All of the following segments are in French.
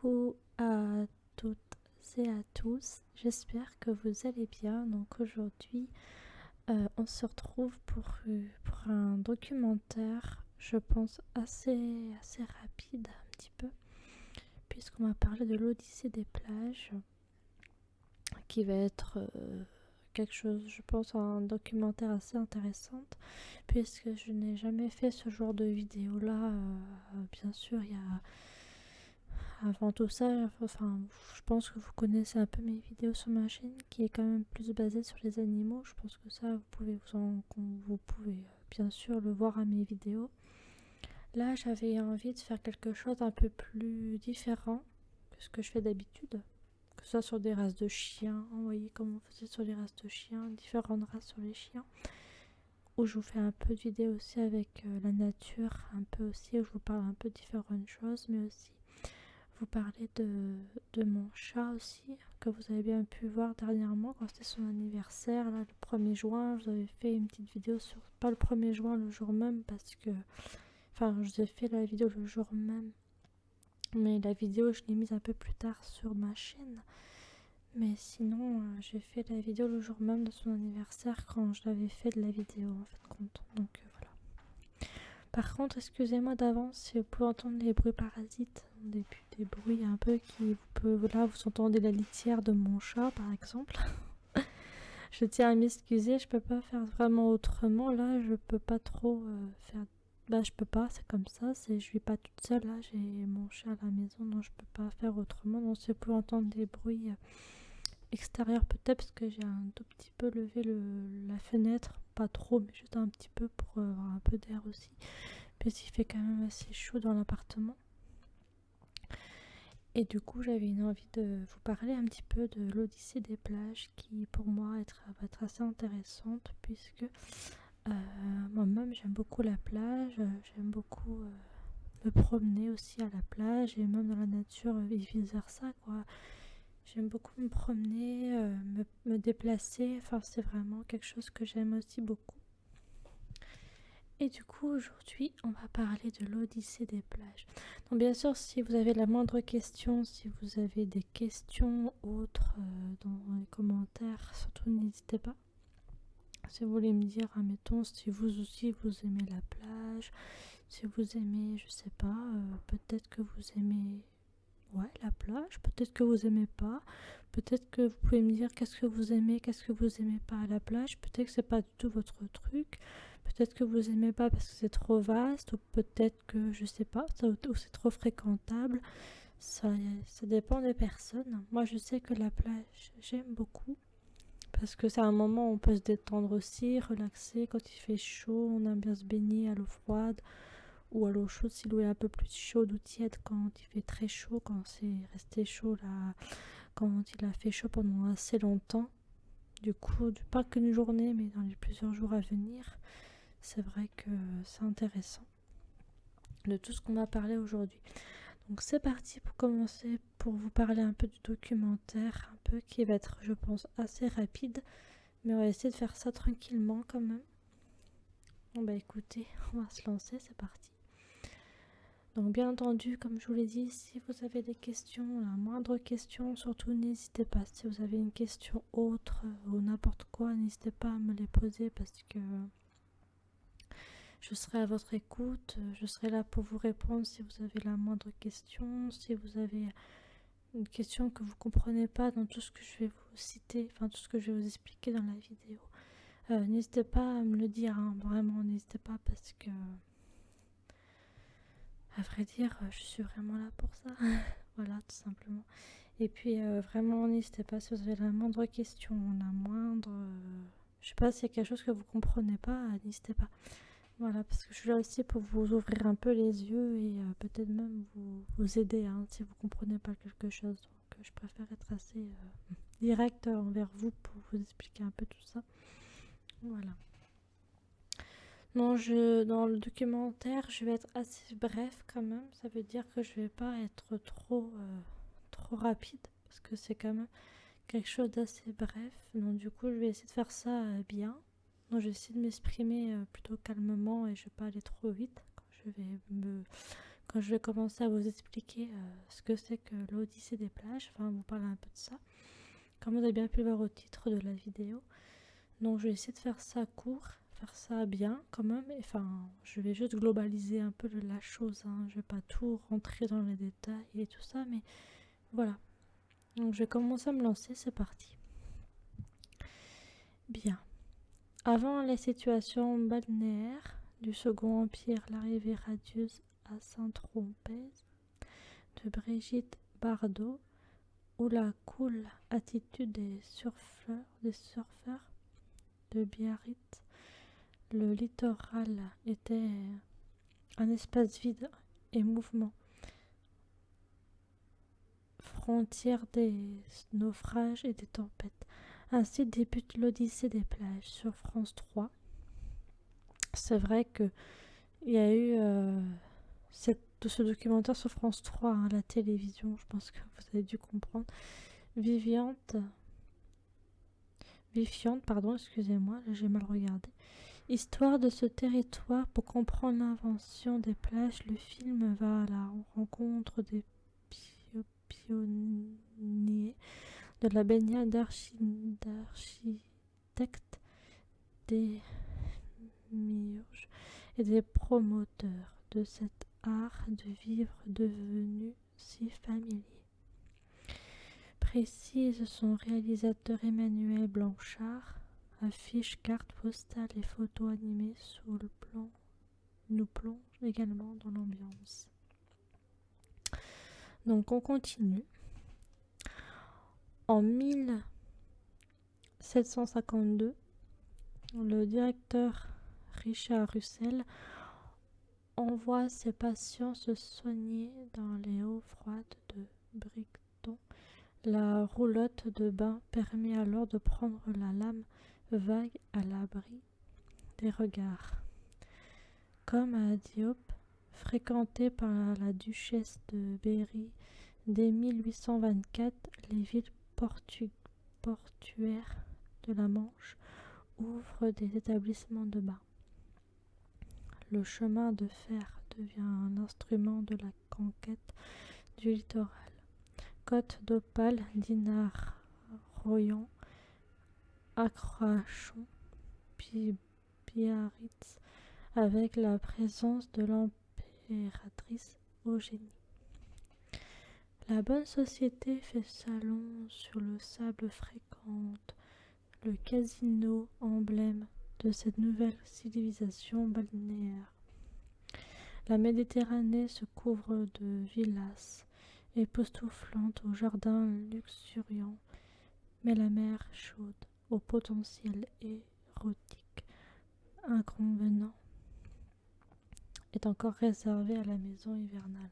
Coucou à toutes et à tous, j'espère que vous allez bien. Donc aujourd'hui, on se retrouve pour un documentaire, je pense assez rapide un petit peu, puisqu'on va parler de l'Odyssée des plages, qui va être quelque chose, je pense, un documentaire assez intéressant, puisque je n'ai jamais fait ce genre de vidéo-là. Bien sûr, il y a... Avant tout ça, enfin, je pense que vous connaissez un peu mes vidéos sur ma chaîne, qui est quand même plus basée sur les animaux. Je pense que ça, vous pouvez bien sûr le voir à mes vidéos. Là, j'avais envie de faire quelque chose un peu plus différent que ce que je fais d'habitude. Que ce soit sur des races de chiens, vous voyez comme on faisait sur les races de chiens, différentes races sur les chiens. Où je vous fais un peu de vidéos aussi avec la nature, un peu aussi, où je vous parle un peu de différentes choses, mais aussi vous parler de mon chat aussi, que vous avez bien pu voir dernièrement quand c'était son anniversaire, là, le 1er juin. Je vous avais fait une petite vidéo sur, pas le 1er juin, le jour même, parce que, enfin, je vous ai fait la vidéo le jour même, mais la vidéo, je l'ai mise un peu plus tard sur ma chaîne. Mais sinon, j'ai fait la vidéo le jour même de son anniversaire quand je l'avais fait de la vidéo, en fait, compte. Donc, voilà. Par contre, excusez-moi d'avance si vous pouvez entendre les bruits parasites, des bruits un peu qui vous peuvent... Là, vous entendez la litière de mon chat, par exemple. Je tiens à m'excuser, je peux pas faire vraiment autrement. Là, je peux pas trop faire... Bah, je peux pas, c'est comme ça. Je suis pas toute seule, là, j'ai mon chat à la maison, donc je peux pas faire autrement. Donc, si vous pouvez entendre des bruits extérieurs, peut-être, parce que j'ai un tout petit peu levé la fenêtre. Pas trop, mais juste un petit peu pour avoir un peu d'air aussi. Puis il fait quand même assez chaud dans l'appartement. Et du coup, j'avais une envie de vous parler un petit peu de l'Odyssée des plages, qui pour moi va être assez intéressante, puisque moi-même j'aime beaucoup la plage, j'aime beaucoup me promener aussi à la plage, et même dans la nature et vice versa, quoi. J'aime beaucoup me promener, me déplacer, enfin c'est vraiment quelque chose que j'aime aussi beaucoup. Et du coup, aujourd'hui, on va parler de l'Odyssée des plages. Donc bien sûr, si vous avez la moindre question, si vous avez des questions autres dans les commentaires, surtout n'hésitez pas. Si vous voulez me dire, admettons, si vous aussi vous aimez la plage, si vous aimez, je sais pas, peut-être que vous aimez... Ouais, la plage, peut-être que vous aimez pas, peut-être que vous pouvez me dire qu'est-ce que vous aimez, qu'est-ce que vous aimez pas à la plage, peut-être que c'est pas du tout votre truc, peut-être que vous aimez pas parce que c'est trop vaste, ou peut-être que, je sais pas, ou c'est trop fréquentable, ça dépend des personnes. Moi je sais que la plage, j'aime beaucoup, parce que c'est un moment où on peut se détendre aussi, relaxer, quand il fait chaud, on aime bien se baigner à l'eau froide, ou à l'eau chaude si l'eau est un peu plus chaude ou tiède quand il fait très chaud, quand c'est resté chaud là, quand il a fait chaud pendant assez longtemps. Du coup, pas qu'une journée, mais dans les plusieurs jours à venir, c'est vrai que c'est intéressant de tout ce qu'on va parler aujourd'hui. Donc c'est parti pour commencer, pour vous parler un peu du documentaire, un peu qui va être, je pense, assez rapide, mais on va essayer de faire ça tranquillement quand même. Bon bah écoutez, on va se lancer, c'est parti. Donc bien entendu, comme je vous l'ai dit, si vous avez des questions, la moindre question, surtout n'hésitez pas. Si vous avez une question autre ou n'importe quoi, n'hésitez pas à me les poser, parce que je serai à votre écoute. Je serai là pour vous répondre si vous avez la moindre question, si vous avez une question que vous comprenez pas dans tout ce que je vais vous citer, enfin tout ce que je vais vous expliquer dans la vidéo. N'hésitez pas à me le dire, hein, vraiment n'hésitez pas, parce que à vrai dire, je suis vraiment là pour ça. Voilà, tout simplement. Et puis, vraiment, n'hésitez pas si vous avez la moindre question, la moindre... je sais pas s'il y a quelque chose que vous comprenez pas, n'hésitez pas. Voilà, parce que je suis là aussi pour vous ouvrir un peu les yeux et peut-être même vous aider, hein, si vous comprenez pas quelque chose. Donc, je préfère être assez direct envers vous pour vous expliquer un peu tout ça. Voilà. Non, dans le documentaire, je vais être assez bref quand même. Ça veut dire que je vais pas être trop rapide, parce que c'est quand même quelque chose d'assez bref. Donc du coup, je vais essayer de faire ça bien. Donc je vais essayer de m'exprimer plutôt calmement, et je vais pas aller trop vite quand je vais commencer à vous expliquer ce que c'est que l'Odyssée des plages, enfin vous parler un peu de ça, comme vous avez bien pu le voir au titre de la vidéo. Donc je vais essayer de faire ça court, faire ça bien quand même, enfin je vais juste globaliser un peu la chose, hein. Je vais pas tout rentrer dans les détails et tout ça, mais voilà. Donc je vais commencer à me lancer, c'est parti. Bien. Avant les situations balnéaires du Second Empire, l'arrivée radieuse à Saint-Tropez de Brigitte Bardot, ou la cool attitude des surfeurs de Biarritz, le littoral était un espace vide et mouvement, frontière des naufrages et des tempêtes. Ainsi débute l'Odyssée des plages sur France 3. C'est vrai que il y a eu ce documentaire sur France 3, hein, la télévision, je pense que vous avez dû comprendre. Viviante, pardon, excusez-moi, là j'ai mal regardé. Histoire de ce territoire, pour comprendre l'invention des plages, le film va à la rencontre des pionniers de la baignade, d'architectes, des miurges et des promoteurs de cet art de vivre devenu si familier. Précise son réalisateur Emmanuel Blanchard, affiches, cartes postales et photos animées sous le plan nous plonge également dans l'ambiance. Donc on continue. En 1752, le directeur Richard Russell envoie ses patients se soigner dans les eaux froides de Brighton. La roulotte de bain permet alors de prendre la lame vague à l'abri des regards. Comme à Dieppe, fréquentée par la duchesse de Berry dès 1824, les villes portuaires de la Manche ouvrent des établissements de bain. Le chemin de fer devient un instrument de la conquête du littoral. Côte d'Opale, Dinard, Royan, Accrochon, puis Biarritz, avec la présence de l'impératrice Eugénie. La bonne société fait salon sur le sable, fréquente le casino, emblème de cette nouvelle civilisation balnéaire. La Méditerranée se couvre de villas époustouflantes aux jardins luxuriants, mais la mer chaude, au potentiel érotique inconvenant, est encore réservée à la maison hivernale.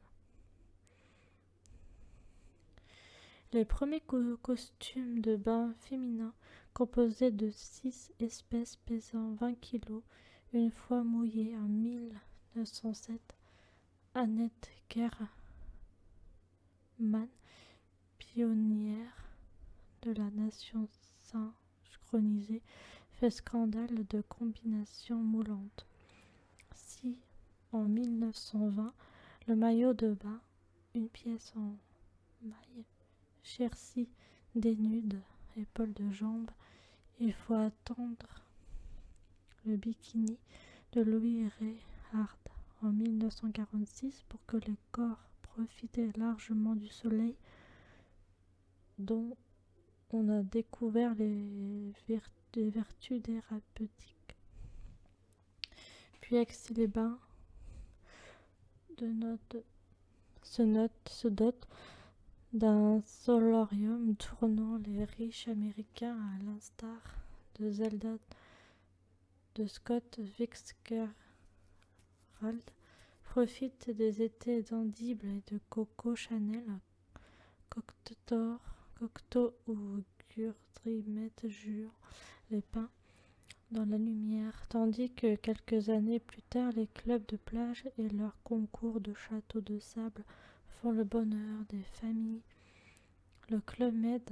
Les premiers costumes de bain féminins, composés de 6 espèces pesant 20 kg, une fois mouillés en 1907, Annette Kerman, pionnière de la nation synchronisée, fait scandale de combinaisons moulantes. Si, en 1920, le maillot de bain, une pièce en maille, Chercy dénude, épaules de jambes, il faut attendre le bikini de Louis Réard en 1946 pour que les corps profitent largement du soleil, dont on a découvert les vertus thérapeutiques. Puis Aix-les-Bains se dote d'un solarium tournant. Les riches américains, à l'instar de Zelda de Scott Fitzgerald, profitent des étés d'Andible et de Coco Chanel, Cocteau ou Gurdry jurent les pins dans la lumière, tandis que quelques années plus tard, les clubs de plage et leurs concours de châteaux de sable font le bonheur des familles. Le Club Med,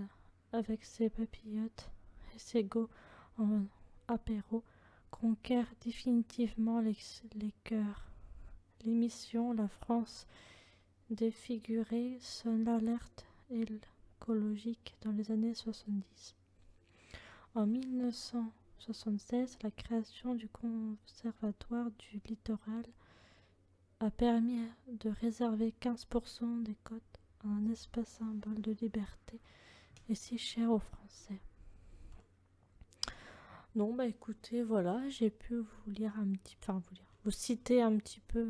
avec ses papillotes et ses go en apéro, conquiert définitivement les cœurs l'émission La France défigurée sonne l'alerte écologique dans les années 70. En 1976, la création du Conservatoire du littoral a permis de réserver 15% des côtes à un espace symbole de liberté et si cher aux Français. Non, bah écoutez, voilà, j'ai pu vous lire un petit peu, enfin vous citer un petit peu.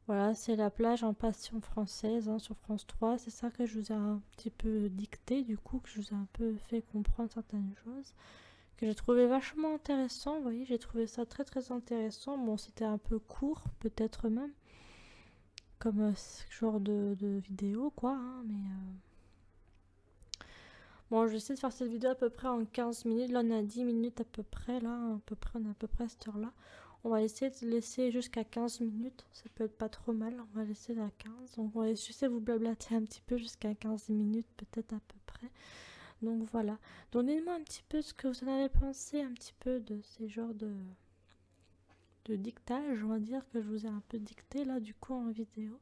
Voilà, c'est la plage en passion française sur France 3. C'est ça que je vous ai un petit peu dicté, du coup, que je vous ai un peu fait comprendre certaines choses, que j'ai trouvé vachement intéressant. Vous voyez, j'ai trouvé ça très très intéressant. Bon, c'était un peu court, peut-être même, comme genre de vidéo, quoi, hein, mais... Bon, je vais essayer de faire cette vidéo à peu près en 15 minutes. Là, on est à 10 minutes à peu près, là, à peu près, on est à peu près à cette heure-là. On va essayer de laisser jusqu'à 15 minutes. Ça peut être pas trop mal. On va laisser à 15. Donc, on va essayer de vous blablater un petit peu jusqu'à 15 minutes, peut-être à peu près. Donc, voilà. Donnez-moi un petit peu ce que vous en avez pensé, un petit peu de ces genres de dictage, on va dire, que je vous ai un peu dicté, là, du coup, en vidéo.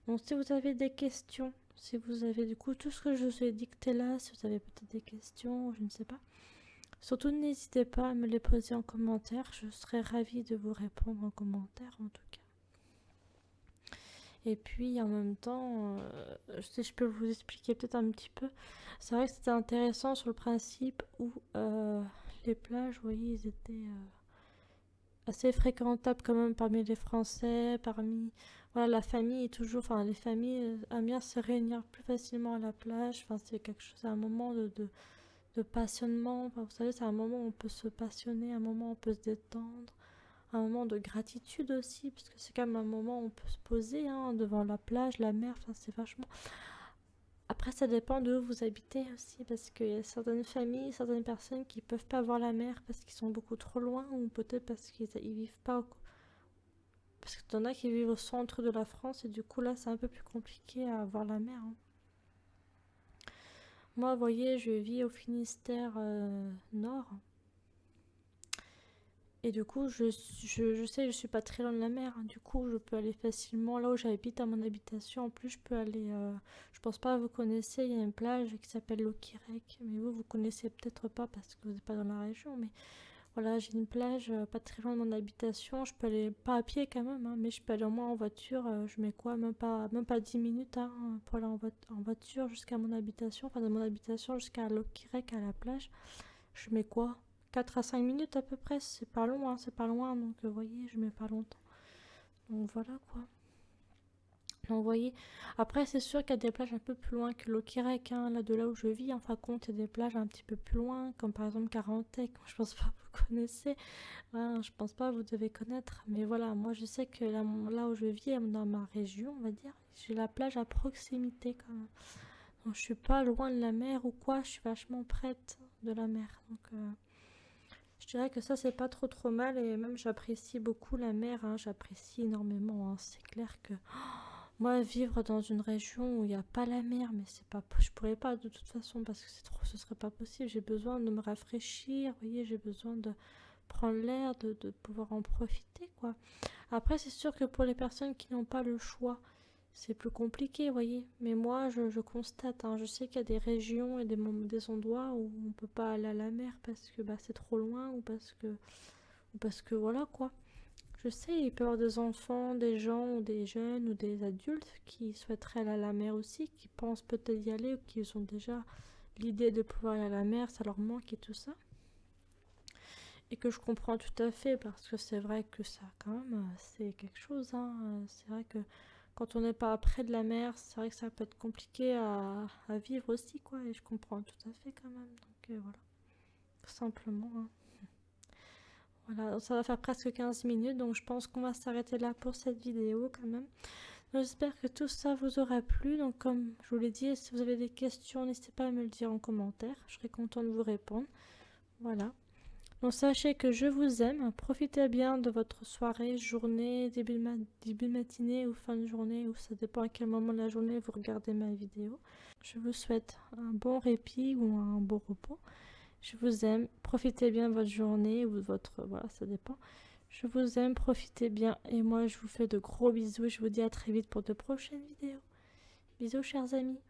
Donc, si vous avez des questions, si vous avez du coup tout ce que je vous ai dicté là, si vous avez peut-être des questions, je ne sais pas. Surtout n'hésitez pas à me les poser en commentaire, je serai ravie de vous répondre en commentaire en tout cas. Et puis en même temps, si je peux vous expliquer peut-être un petit peu, c'est vrai que c'était intéressant sur le principe où les plages, vous voyez, ils étaient assez fréquentables quand même parmi les Français, parmi voilà, la famille est toujours, enfin les familles aiment bien se réunir plus facilement à la plage, enfin c'est quelque chose, un moment de passionnement, enfin, vous savez c'est un moment où on peut se passionner, un moment où on peut se détendre, un moment de gratitude aussi, parce que c'est quand même un moment où on peut se poser devant la plage, la mer, enfin c'est vachement... Après, ça dépend de où vous habitez aussi, parce qu'il y a certaines familles, certaines personnes qui peuvent pas voir la mer parce qu'ils sont beaucoup trop loin, ou peut-être parce qu'ils vivent pas. Parce que t'en as qui vivent au centre de la France, et du coup, là, c'est un peu plus compliqué à voir la mer. Moi, vous voyez, je vis au Finistère Nord. Et du coup, je sais, je suis pas très loin de la mer. Du coup, je peux aller facilement là où j'habite, à mon habitation. En plus, je peux aller. Je pense pas que vous connaissez, il y a une plage qui s'appelle Lokirec. Mais vous connaissez peut-être pas parce que vous n'êtes pas dans la région. Mais voilà, j'ai une plage pas très loin de mon habitation. Je peux aller, pas à pied quand même, mais je peux aller au moins en voiture. Je mets quoi, même pas 10 minutes pour aller en voiture jusqu'à mon habitation. Enfin, de mon habitation jusqu'à Lokirec, à la plage. Je mets quoi, 4 à 5 minutes à peu près, c'est pas loin, donc vous voyez, je mets pas longtemps. Donc voilà quoi. Donc vous voyez, après c'est sûr qu'il y a des plages un peu plus loin que Lokirec, là de là où je vis, enfin compte, il y a des plages un petit peu plus loin, comme par exemple Carantec, je pense pas que vous connaissez, je pense pas que vous devez connaître, mais voilà, moi je sais que là où je vis, dans ma région, on va dire, j'ai la plage à proximité quand même. Donc je suis pas loin de la mer ou quoi, je suis vachement prête de la mer, donc... Je dirais que ça, c'est pas trop mal et même j'apprécie beaucoup la mer, j'apprécie énormément. C'est clair que moi, vivre dans une région où il n'y a pas la mer, mais c'est pas, je pourrais pas de toute façon parce que ce serait pas possible. J'ai besoin de me rafraîchir, vous voyez, j'ai besoin de prendre l'air, de pouvoir en profiter, quoi. Après, c'est sûr que pour les personnes qui n'ont pas le choix, c'est plus compliqué, vous voyez. Mais moi, je constate, je sais qu'il y a des régions et des endroits où on peut pas aller à la mer parce que c'est trop loin ou parce que voilà quoi. Je sais, il peut y avoir des enfants, des gens ou des jeunes ou des adultes qui souhaiteraient aller à la mer aussi, qui pensent peut-être y aller ou qui ont déjà l'idée de pouvoir aller à la mer, ça leur manque et tout ça. Et que je comprends tout à fait parce que c'est vrai que ça quand même, c'est quelque chose. C'est vrai que quand on n'est pas près de la mer, c'est vrai que ça peut être compliqué à vivre aussi, quoi. Et je comprends tout à fait quand même. Donc voilà, tout simplement. Voilà, ça va faire presque 15 minutes, donc je pense qu'on va s'arrêter là pour cette vidéo quand même. J'espère que tout ça vous aura plu. Donc comme je vous l'ai dit, si vous avez des questions, n'hésitez pas à me le dire en commentaire. Je serai contente de vous répondre. Voilà. Donc sachez que je vous aime, profitez bien de votre soirée, journée, début de matinée ou fin de journée, ou ça dépend à quel moment de la journée vous regardez ma vidéo. Je vous souhaite un bon répit ou un bon repos. Je vous aime, profitez bien de votre journée ou de votre... Voilà, ça dépend. Je vous aime, profitez bien et moi je vous fais de gros bisous. Je vous dis à très vite pour de prochaines vidéos. Bisous chers amis.